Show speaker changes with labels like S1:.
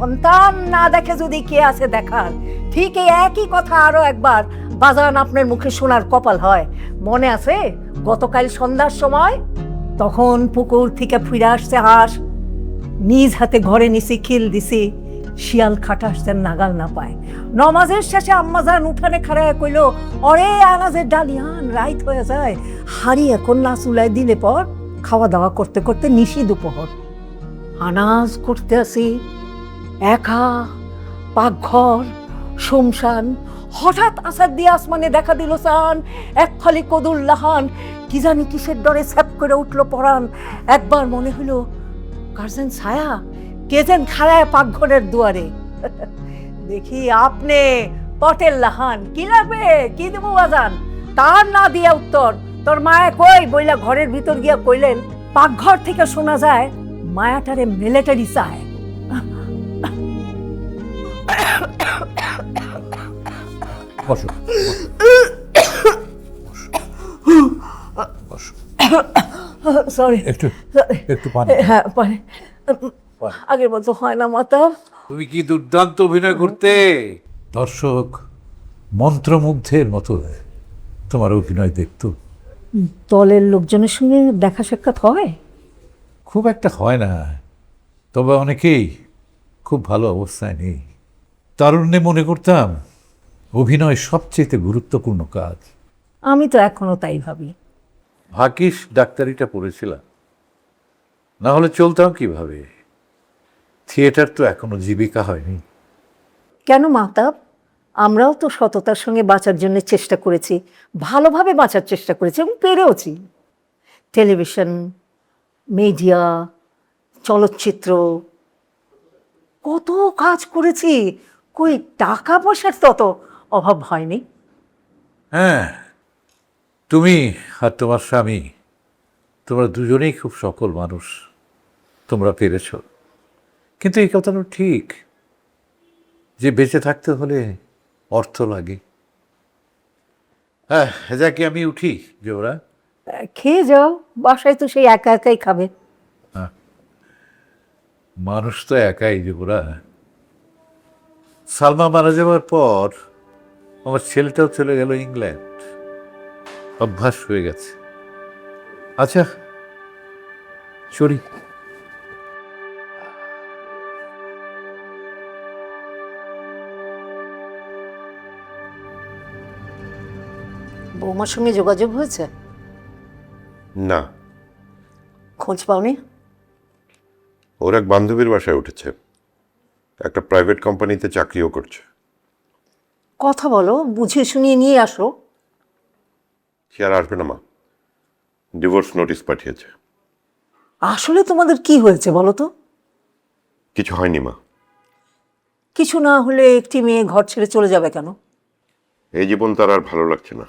S1: সন্তান না দেখে যদি কে আছে দেখার, ঠিক এই একই কথা আরো একবার বাজান আপনার মুখে শোনার কপাল হয়। মনে আছে গতকাল সন্ধ্যার সময়? তখন পুকুর থেকে ফিরে আসছে হাঁস, নিজ হাতে ঘরে নিছি খিল দিছি, শিয়াল খাটাস যেন নাগাল না পায়। নমাজের শেষে আম্মাজান উঠানে খাড়ায় কইল, অরে আনাজের ডালিয়ান রাইত হয়ে যায়, হাড়ি এখন না চুলায় দিলে পর খাওয়া দাওয়া করতে করতে নিশি দুপুর। আনাজ করতে আসি একা, পাকঘর শুমশান। হঠাৎ আসার দিয়ে আসমানে দেখা দিল চান, এক ফালি কদুর লাহান, কি জানি কিসের ডরে স্যাপ করে উঠলো পরাণ। একবার মনে হলো গার্জেন ছায়া কে যেন খাড়ায় পাকঘরের দুয়ারে। দেখি আপনি পটেল লাহান, কি লাগবে, কি দেবো বাজান? তার না দিয়া উত্তর, তোর মায়া কই বইলা ঘরের ভিতর গিয়া কইলেন, পাকঘর থেকে শোনা যায় মায়াটারে মিলিটারি চায়।
S2: বসো
S1: সরি,
S2: একটু একটু পানি।
S1: হ্যাঁ পানি আগের মতো হয় না মাতা।
S3: তুমি কি দুর্দান্ত অভিনয় করতে!
S2: দর্শক মন্ত্রমুগ্ধের মতো তোমার অভিনয় দেখত।
S1: দলের লোকজনের সঙ্গে দেখা সাক্ষাৎ হয়?
S2: খুব একটা হয় না, তবে অনেকেই খুব ভালো অবস্থায় নেই। তারুণ্যে মনে করতাম অভিনয় সবচেয়ে গুরুত্বপূর্ণ কাজ।
S1: আমি তো এখনো তাই ভাবি।
S3: ভাগ্যিস ডাক্তারিটা পড়েছিলাম, না হলে চলতাম কিভাবে?
S2: থিয়েটার তো এখনো জীবিকা হয়নি।
S1: কেন মাতাব, আমরাও তো সততার সঙ্গে বাঁচার জন্য চেষ্টা করেছি, ভালোভাবে বাঁচার চেষ্টা করেছি এবং পেরেওছি। টেলিভিশন, মিডিয়া, চলচ্চিত্র, কত কাজ করেছি, কই টাকা পয়সার তত অভাব হয়নি।
S2: হ্যাঁ, তুমি আর তোমার স্বামী, তোমরা দুজনেই খুব সফল মানুষ, তোমরা পেরেছ। কিন্তু এই কথাটা ঠিক যে বেঁচে থাকতে হলে অর্থ লাগে। হ্যাঁ, যা কি আমি উঠি যে ওরা?
S1: খেয়ে যাও, বাসায় তো সেই একা একাই খাবে।
S2: মানুষ তো একাই যে ওরা। সালমা মারা যাওয়ার পর আমার ছেলেটাও চলে গেল ইংল্যান্ড, অভ্যাস হয়ে গেছে। আচ্ছা চলি।
S1: বৌমার সঙ্গে যোগাযোগ হয়েছে?
S4: না,
S1: খোঁজ পাওনি?
S4: ওর এক বান্ধবীর বাসায় উঠেছে, একটা প্রাইভেট কোম্পানিতে চাকরিও করছে।
S1: কথা বলো, বুঝিয়ে শুনিয়ে নিয়ে আসো।
S4: সে আর আসবে না মা, ডিভোর্স নোটিশ পাঠিয়েছে।
S1: আসলে তোমাদের কি হয়েছে বলো তো?
S4: কিছু হয়নি মা,
S1: কিছু না হলে একটি মেয়ে ঘর ছেড়ে চলে যাবে কেন?
S4: এই জীবন তার আর ভালো লাগছে না।